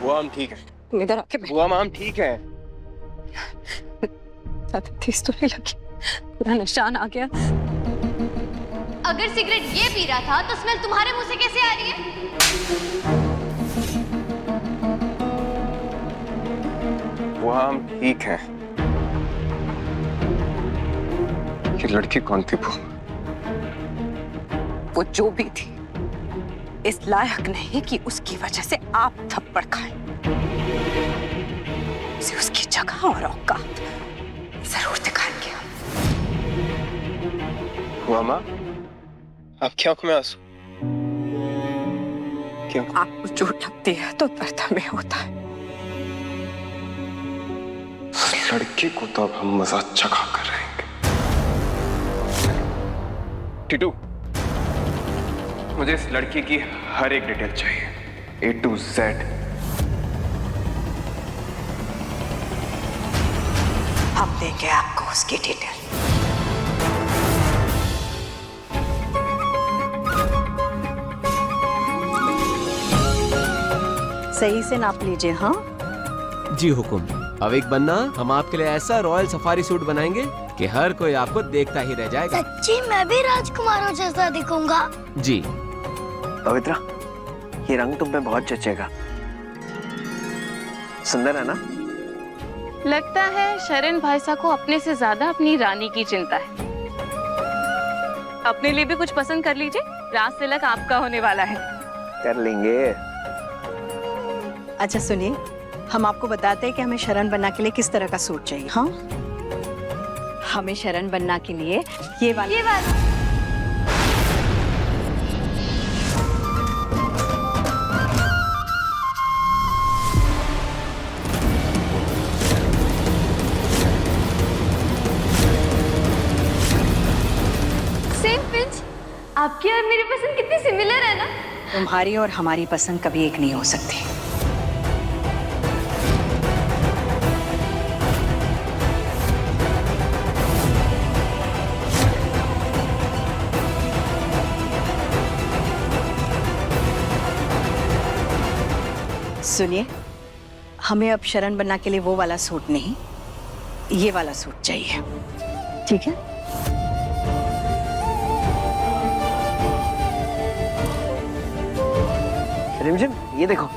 बुआ हम ठीक है। इधर आके बैठ। बुआ हम ठीक है। ज्यादा तेज तो नहीं लगी, पूरा निशान आ गया। अगर सिगरेट ये पी रहा था तो स्मेल तुम्हारे मुंह से कैसे आ रही है? बुआ हम ठीक हैं। ये लड़की कौन थी बुआ? वो जो भी थी इस लायक नहीं कि उसकी वजह से आप थप्पड़ खाएं। उसे उसकी जगह और औकात जरूर दिखाएंगे हम। बुआ माँ, आपकी आंखों में आंसू क्यों? आपको चोट लगती है तो दर्द में होता है। उस लड़की को तो अब हम मजा चखा कर रहेंगे। टीटू, मुझे इस लड़की की हर एक डिटेल चाहिए, A to Z। हम देंगे आपको उसकी डिटेल। सही से नाप लीजिए। हाँ जी हुकुम। अविक बन्ना, हम आपके लिए ऐसा रॉयल सफारी सूट बनाएंगे कि हर कोई आपको देखता ही रह जाएगा। सच्ची मैं भी राजकुमारों जैसा दिखूंगा? जी। पवित्रा, ये रंग तुम पे बहुत जचेगा। सुंदर है ना? लगता है शरण भाई साहब को अपने से ज्यादा अपनी रानी की चिंता है। अपने लिए भी कुछ पसंद कर लीजिए, राज तिलक आपका होने वाला है। कर लेंगे। अच्छा सुनिए, हम आपको बताते हैं कि हमें शरण बनना के लिए किस तरह का सूट चाहिए। हाँ, हमें शरण बनना के लिए ये वाला सेम पिंच। आपकी और मेरी पसंद कितनी सिमिलर है ना? तुम्हारी और हमारी पसंद कभी एक नहीं हो सकती। सुनिए, हमें अब शरण बनना के लिए वो वाला सूट नहीं, ये वाला सूट चाहिए। ठीक है? रिमझिम, ये देखो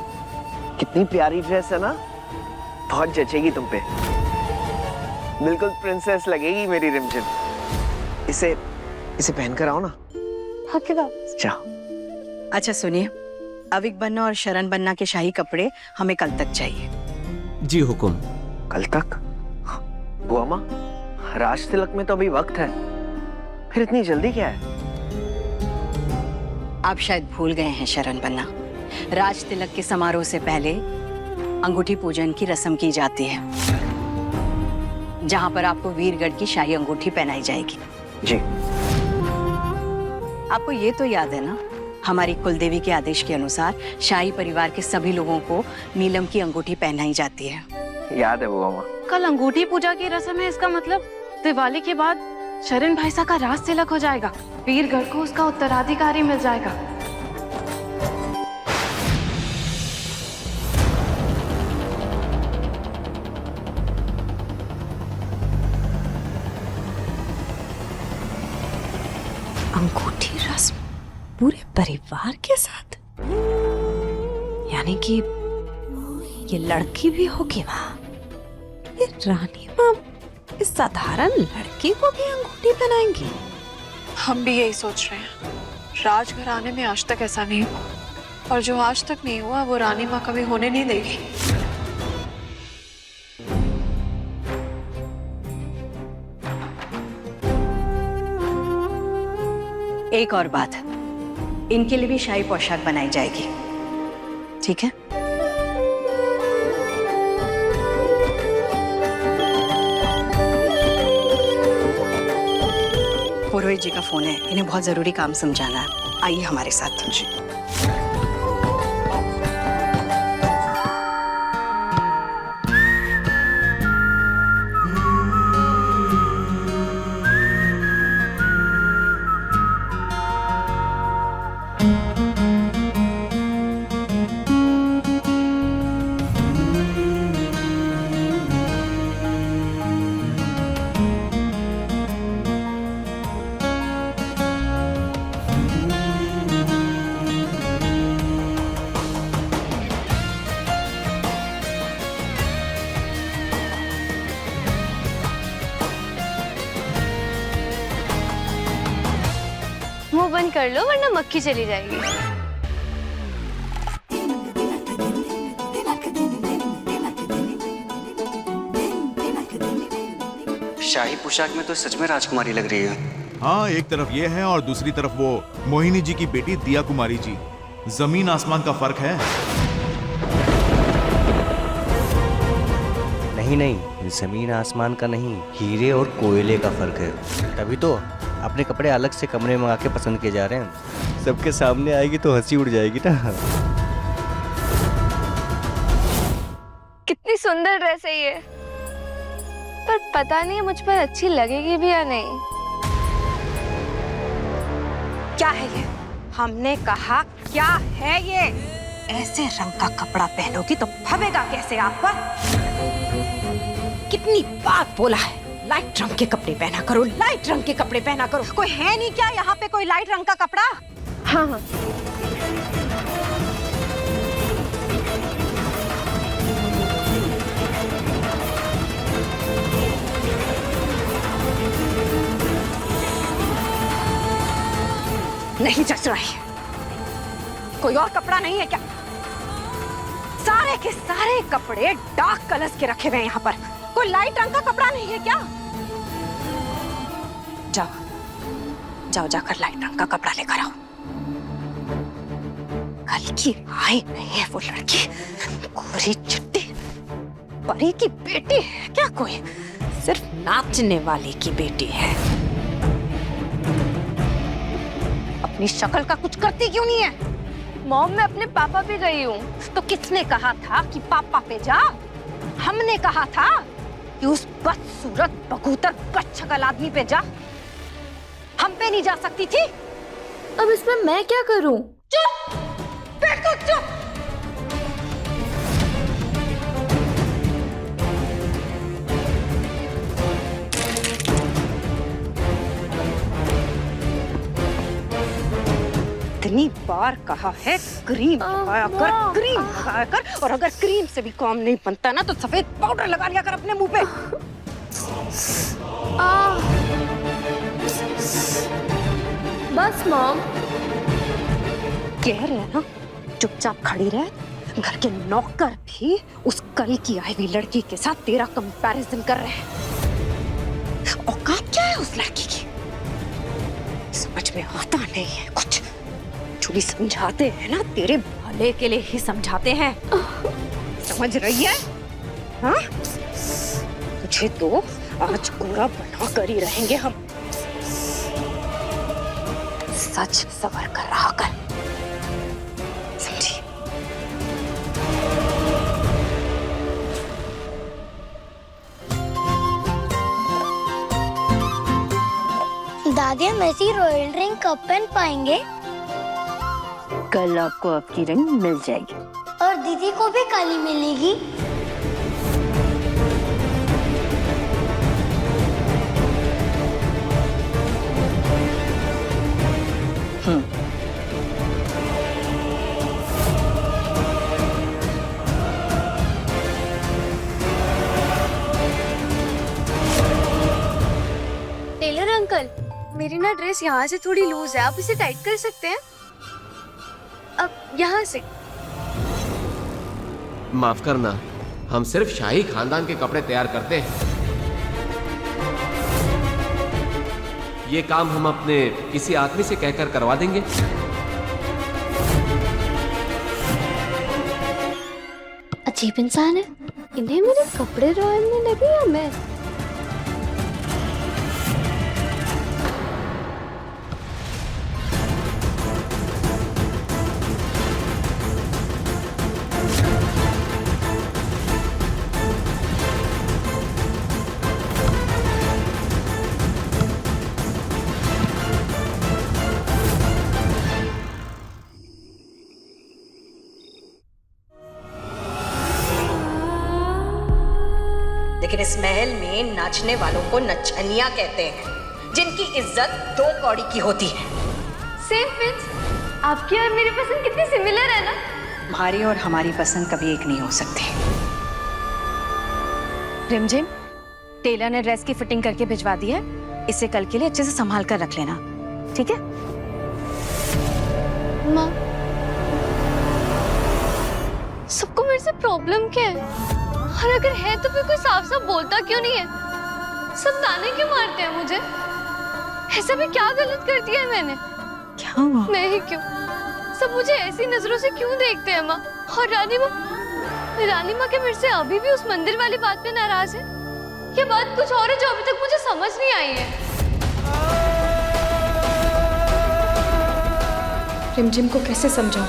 कितनी प्यारी ड्रेस है ना, बहुत जचेगी तुम पे। बिल्कुल प्रिंसेस लगेगी मेरी रिमझिम। इसे पहनकर आओ ना। जाओ। अच्छा सुनिए, अविक बन्ना और शरण बन्ना के शाही कपड़े हमें कल तक चाहिए। जी हुकुम। कल तक? बुआ माँ, राज तिलक में तो अभी वक्त है, फिर इतनी जल्दी क्या है? आप शायद भूल गए हैं शरण बन्ना, राज तिलक के समारोह से पहले अंगूठी पूजन की रस्म की जाती है, जहां पर आपको वीरगढ़ की शाही अंगूठी पहनाई जाएगी। जी। आपको ये तो याद है ना, हमारी कुलदेवी के आदेश के अनुसार शाही परिवार के सभी लोगों को नीलम की अंगूठी पहनाई जाती है। याद है बुआ माँ। कल अंगूठी पूजा की रस्म है, इसका मतलब दिवाली के बाद शरण भाई साहब का राज तिलक हो जाएगा, वीरगढ़ को उसका उत्तराधिकारी मिल जाएगा। अंगूठी रस्म पूरे परिवार के साथ, यानी कि ये लड़की भी होगी वहां। ये रानी माँ इस साधारण लड़की को भी अंगूठी पहनाएंगी? हम भी यही सोच रहे हैं। राजघराने में आज तक ऐसा नहीं हुआ, और जो आज तक नहीं हुआ वो रानी माँ कभी होने नहीं देगी। एक और बात, इनके लिए भी शाही पोशाक बनाई जाएगी। ठीक है? पुरोहित जी का फोन है, इन्हें बहुत जरूरी काम समझाना है। आइए हमारे साथ। जी। कर लो वरना मक्खी चली जाएगी। शाही पोशाक में तो सच में राजकुमारी लग रही है। हाँ, एक तरफ ये है और दूसरी तरफ वो मोहिनी जी की बेटी दिया कुमारी जी। जमीन आसमान का फर्क है। नहीं, जमीन आसमान का नहीं, हीरे और कोयले का फर्क है। तभी तो अपने कपड़े अलग से कमरे में आके पसंद किए जा रहे हैं। सबके सामने आएगी तो हंसी उड़ जाएगी ना। कितनी सुंदर ड्रेस है ये, पर पता नहीं मुझ पर अच्छी लगेगी भी या नहीं। क्या है ये? हमने कहा क्या है ये? ऐसे रंग का कपड़ा पहनोगी तो फबेगा कैसे आप पर? कितनी बार बोला है लाइट रंग के कपड़े पहना करो, लाइट रंग के कपड़े पहना करो। कोई है नहीं क्या यहाँ पे कोई लाइट रंग का कपड़ा? हाँ हाँ, नहीं जच रहा है। कोई और कपड़ा नहीं है क्या? सारे के सारे कपड़े डार्क कलर्स के रखे हुए हैं यहाँ पर। कोई लाइट रंग का कपड़ा नहीं है क्या? जाओ जाओ जाकर लाइट रंग का कपड़ा लेकर आओ। कल की आई नहीं है वो लड़की, गोरी चिट्टी परी की बेटी है क्या? कोई सिर्फ नाचने वाले की बेटी है। अपनी शक्ल का कुछ करती क्यों नहीं है? मॉम मैं अपने पापा पे गई हूँ। तो किसने कहा था कि पापा पे जा? हमने कहा था कि उस बदसूरत बगूतर बदशक्ल आदमी पे जा। हम पे नहीं जा सकती थी? अब इसमें मैं क्या करूँ? चुप! बैठो चुप! इतनी बार कहा है क्रीम लगाया कर, क्रीम लगाया कर, और अगर क्रीम से भी काम नहीं बनता ना तो सफेद पाउडर लगा लिया कर अपने मुंह पे। बस मॉम। कह रहे हैं ना चुपचाप खड़ी रह। घर के नौकर भी उस कल की आई हुई लड़की के साथ तेरा कंपैरिजन कर रहे हैं। औकात क्या है उस लड़की की? समझ में आता नहीं है कुछ। जो भी समझाते हैं ना तेरे भले के लिए ही समझाते हैं। समझ रही है? हाँ? तुझे तो आज पूरा बना कर ही रहेंगे हम। सच सवर कर रहा कर, समझी? दादी हम ऐसी रॉयल रिंग कब पहन पाएंगे? कल आपको आपकी रिंग मिल जाएगी। और दीदी को भी काली मिलेगी? टेलर अंकल, मेरी ना ड्रेस यहाँ से थोड़ी लूज है, आप इसे टाइट कर सकते हैं? अब यहाँ से। माफ करना, हम सिर्फ शाही खानदान के कपड़े तैयार करते हैं। ये काम हम अपने किसी आदमी से कहकर करवा देंगे। अजीब इंसान है, इन्हें मेरे कपड़े रॉयल में लगे या मैं? लेकिन इस महल में नाचने वालों को नचनिया कहते हैं, जिनकी इज्जत 2 कौड़ी की होती है। सेम पिंच, आपकी और मेरी पसंद कितनी सिमिलर है ना? तुम्हारी और हमारी पसंद कभी एक नहीं हो सकती। रिमझिम, टेलर ने ड्रेस की फिटिंग करके भिजवा दी है। इसे कल के लिए अच्छे से संभाल कर रख लेना, ठीक है? माँ, सबको मेरे से प्रॉब्लम क्या है? और अगर है तो फिर कोई साफ साफ बोलता क्यों नहीं है? सब ताने क्यों मारते हैं मुझे? ऐसा भी क्या गलत कर दिया है मैंने? क्या हुआ? मैं ही क्यों? सब मुझे ऐसी नजरों से क्यों देखते हैं माँ? और रानी माँ के मेरे से अभी भी उस मंदिर वाली बात पे नाराज है? ये बात कुछ और है जो अभी तक मुझे समझ नहीं आई है। रिमझिम को कैसे समझाऊं?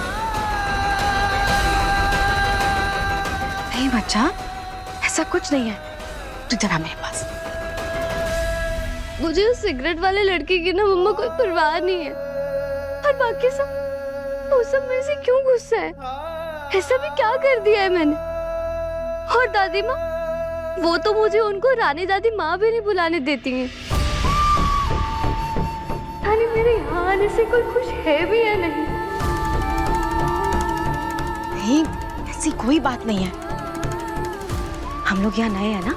नहीं बच्चा, ऐसा कुछ नहीं है, तू जरा मेरे पास। मुझे उस सिगरेट वाले लड़के की ना मम्मा कोई परवाह नहीं है, और बाकी सब वो सब मेरे से क्यों गुस्सा है? ऐसा भी क्या कर दिया है मैंने? और दादी माँ, वो तो मुझे उनको रानी दादी माँ भी नहीं बुलाने देती हैं। रानी मेरे यहाँ आने से कोई खुश है भी या नहीं? नहीं, ऐसी कोई बात नहीं है। हम लोग यहाँ नए हैं ना,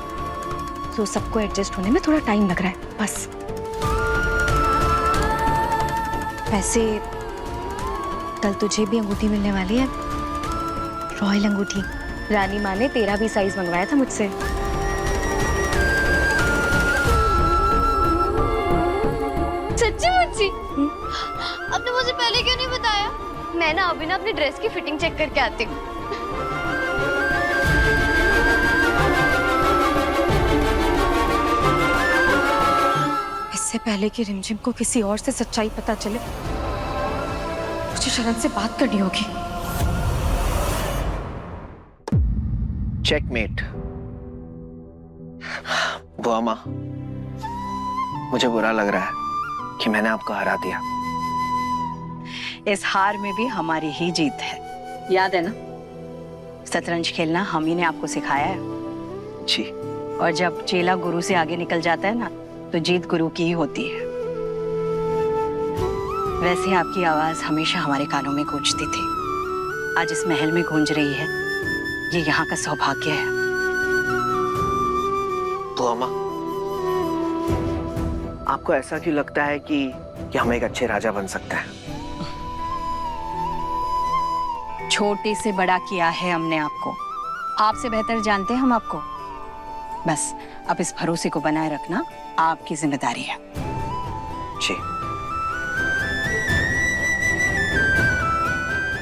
तो सबको एडजस्ट होने में थोड़ा टाइम लग रहा है, बस। वैसे कल तुझे भी अंगूठी मिलने वाली है, रॉयल अंगूठी। रानी माँ ने तेरा भी साइज मंगवाया था मुझसे। सच्ची मुच्ची? आपने मुझे पहले क्यों नहीं बताया? मैं ना अभी ना अपनी ड्रेस की फिटिंग चेक करके आती हूँ। इससे पहले कि रिमझिम को किसी और से सच्चाई पता चले, मुझे शरण से बात करनी होगी। चेकमेट। बुआ माँ, मुझे बुरा लग रहा है कि मैंने आपको हरा दिया। इस हार में भी हमारी ही जीत है, याद है ना? शतरंज खेलना हम ही ने आपको सिखाया है। जी। और जब चेला गुरु से आगे निकल जाता है ना, तो जीत गुरु की ही होती है। वैसे आपकी आवाज हमेशा हमारे कानों में गूंजती थी, आज इस महल में गूंज रही है। ये यहाँ का सौभाग्य है। बुआ माँ, आपको ऐसा क्यों लगता है कि हम एक अच्छे राजा बन सकते हैं? छोटे से बड़ा किया है हमने आपको, आपसे बेहतर जानते हैं हम आपको। बस अब इस भरोसे को बनाए रखना आपकी जिम्मेदारी है। जी।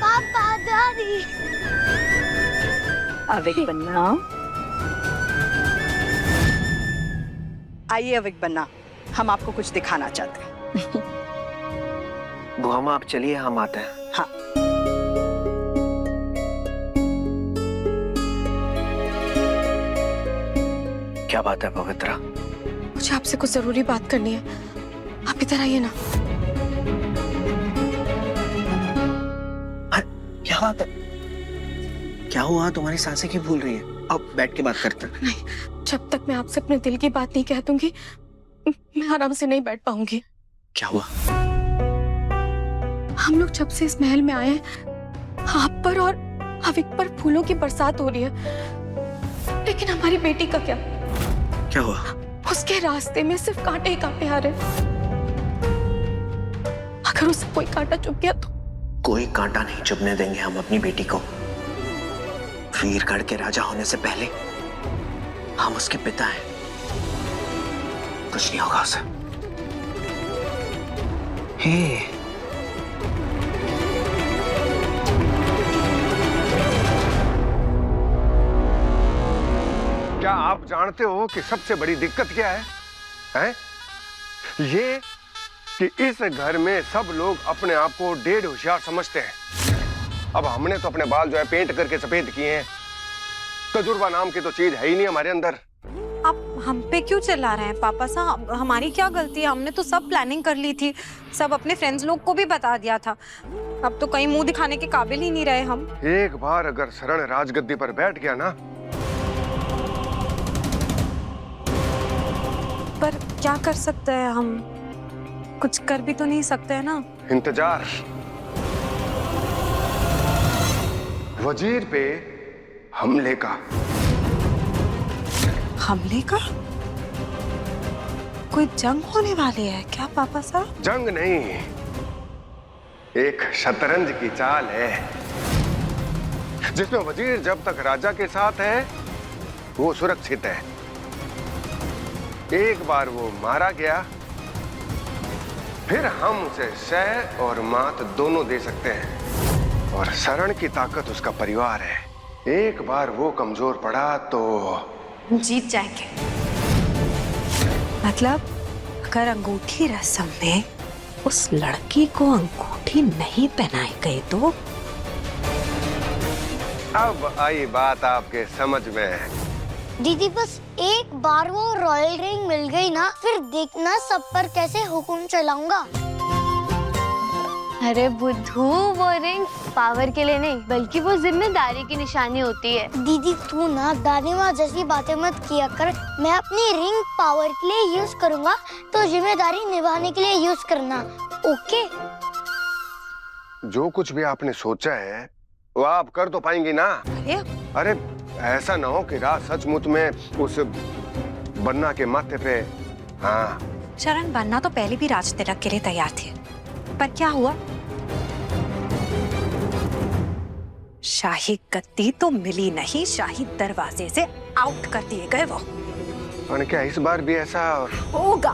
पापा, दादी। अविक बन्ना, आइए अविक बन्ना, हम आपको कुछ दिखाना चाहते हैं। बुआ माँ, आप चलिए, हम आते हैं। हाँ। क्या बात है पवित्रा? मुझे आपसे कुछ जरूरी बात करनी है, आप इधर आइए ना। क्या बात है? क्या हुआ? तुम्हारी सांसें क्यों भूल रही है? अब बैठ के बात करते हैं। नहीं, जब तक मैं आपसे अपने दिल की बात नहीं कह दूंगी, मैं आराम से नहीं बैठ पाऊंगी। क्या हुआ? हम लोग जब से इस महल में आए, आप पर और अविक पर फूलों की बरसात हो रही है, लेकिन हमारी बेटी का क्या? क्या हुआ? उसके रास्ते में सिर्फ कांटे ही कांटे आ रहे। अगर उसे कोई कांटा चुभ गया तो? कोई कांटा नहीं चुभने देंगे हम अपनी बेटी को। वीरगढ़ के राजा होने से पहले हम उसके पिता हैं। कुछ नहीं होगा उसे। हे, क्या आप जानते हो कि सबसे बड़ी दिक्कत क्या है? हैं? ये कि इस घर में सब लोग अपने आप को डेढ़ होशियार समझते हैं। अब हमने तो अपने बाल जो है पेंट करके सफेद किए हैं। तजुर्बा नाम की तो चीज है ही नहीं हमारे अंदर। आप हम पे क्यों चिल्ला रहे हैं पापा साहब? हमारी क्या गलती है? हमने तो सब प्लानिंग कर ली थी, सब अपने फ्रेंड्स लोग को भी बता दिया था। अब तो कहीं मुंह दिखाने के काबिल ही नहीं रहे हम। एक बार अगर शरण राजगद्दी पर बैठ गया ना, पर क्या कर सकते हैं हम? कुछ कर भी तो नहीं सकते हैं ना। इंतजार। वजीर पे हमले का। हमले का? कोई जंग होने वाली है क्या पापा साहब? जंग नहीं, एक शतरंज की चाल है जिसमें वजीर जब तक राजा के साथ है वो सुरक्षित है। एक बार वो मारा गया फिर हम उसे शय और मात दोनों दे सकते हैं और शरण की ताकत उसका परिवार है। एक बार वो कमजोर पड़ा तो जीत जाएंगे। मतलब अगर अंगूठी रस्म में उस लड़की को अंगूठी नहीं पहनाई गई तो अब आई बात आपके समझ में। दीदी बस एक बार वो रॉयल रिंग मिल गई ना, फिर देखना सब पर कैसे हुक्म चलाऊंगा। अरे बुद्धू, वो रिंग पावर के लिए नहीं बल्कि वो जिम्मेदारी की निशानी होती है। दीदी तू ना दादी माँ जैसी बातें मत किया कर। मैं अपनी रिंग पावर के लिए यूज करूंगा तो जिम्मेदारी निभाने के लिए यूज करना, ओके? जो कुछ भी आपने सोचा है वो आप कर तो पाएंगी ना? अरे ऐसा ना हो कि रात सचमुच में उस बन्ना के माथे पे। हाँ शरण, बन्ना तो पहले भी राज तिलक के लिए तैयार थे, पर क्या हुआ? शाही गद्दी तो मिली नहीं, शाही दरवाजे से आउट कर दिए गए वो। और क्या इस बार भी ऐसा होगा?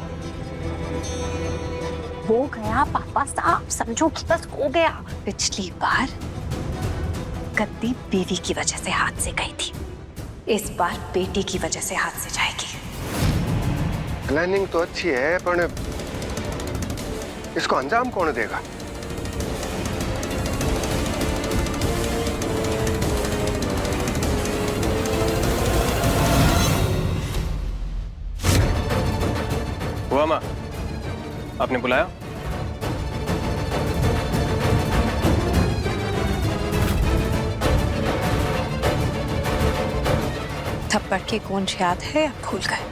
हो गया पापा साहब, समझो कि बस हो गया। पिछली बार गद्दी बीवी की वजह से हाथ से गई थी, इस बार बेटी की वजह से हाथ से जाएगी। प्लानिंग तो अच्छी है पर इसको अंजाम कौन देगा? हुआ माँ, आपने बुलाया? थप्पड़ की गूंज याद है या भूल गए?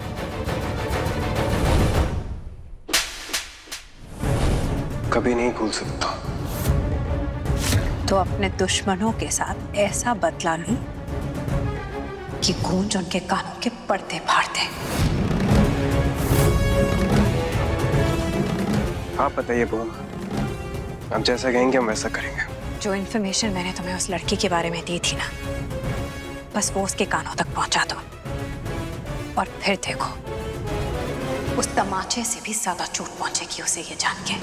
कभी नहीं भूल सकता। तो अपने दुश्मनों के साथ ऐसा बदला लूं कि गूंज उनके कानों के पर्दे फाड़ दे। आप बताइए बुआ, आप जैसा कहेंगे हम वैसा करेंगे। जो इन्फॉर्मेशन मैंने तुम्हें उस लड़की के बारे में दी थी ना, बस वो उसके कानों तक पहुंचा दो और फिर देखो उस तमाचे से भी ज्यादा चोट पहुंचेगी उसे, ये जान के।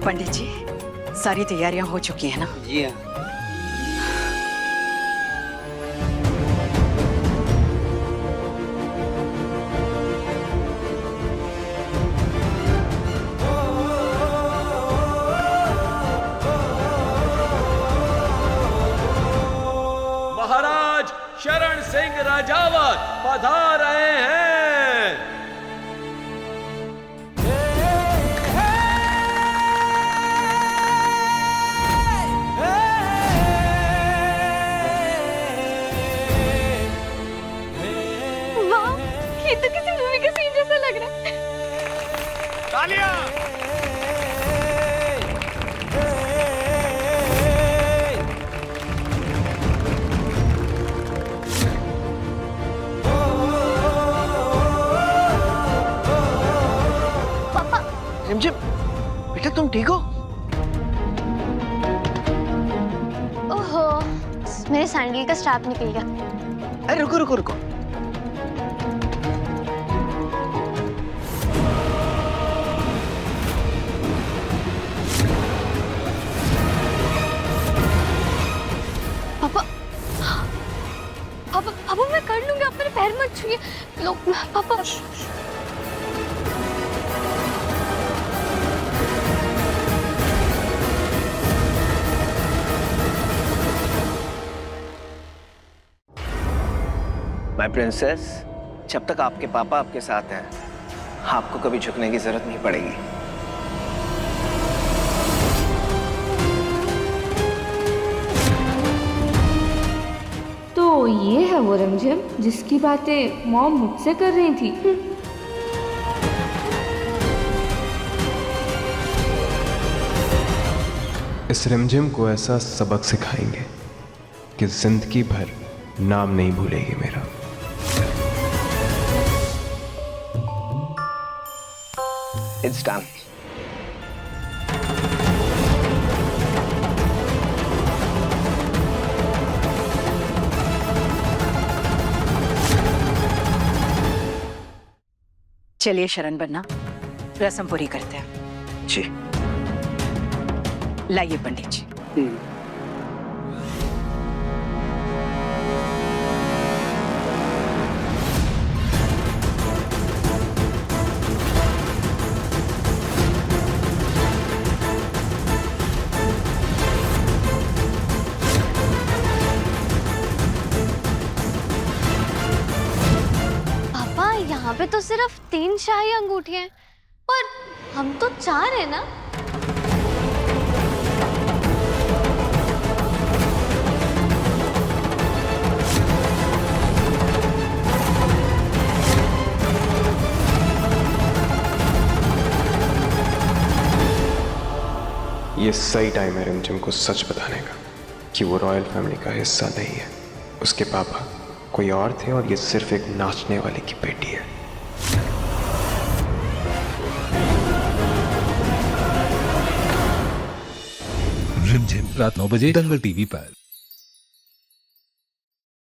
पंडित जी, सारी तैयारियां हो चुकी है ना? जी हाँ। महाराज शरण सिंह राजावत पधार रहे हैं। वाह, ये तो किसी मूवी का सीन जैसा लग रहा है। तालियां! रिमझिम, बेटा तुम ठीक हो? ओहो, मेरे सैंडल का स्ट्रैप निकल गया। अरे रुको रुको रुको। पापा, पापा, पापा मैं कर लूंगी, आप मेरे पैर मत छूइए। लो पापा। माय प्रिंसेस, जब तक आपके पापा आपके साथ हैं, आपको कभी झुकने की जरूरत नहीं पड़ेगी। तो ये है वो रिमझिम जिसकी बातें मॉम मुझसे कर रही थी। इस रिमझिम को ऐसा सबक सिखाएंगे कि जिंदगी भर नाम नहीं भूलेगी मेरा। It's done. चलिए शरण बन्ना, रस्म पूरी करते हैं। जी। लाइए पंडित जी। पापा यहाँ पे तो सिर्फ 3 शाही अंगूठियां हैं और हम तो 4 है ना। ये सही टाइम है रिमझिम को सच बताने का कि वो रॉयल फैमिली का हिस्सा नहीं है। उसके पापा कोई और थे और ये सिर्फ एक नाचने वाले की बेटी है। रिमझिम रात 9 बजे दंगल टीवी पर।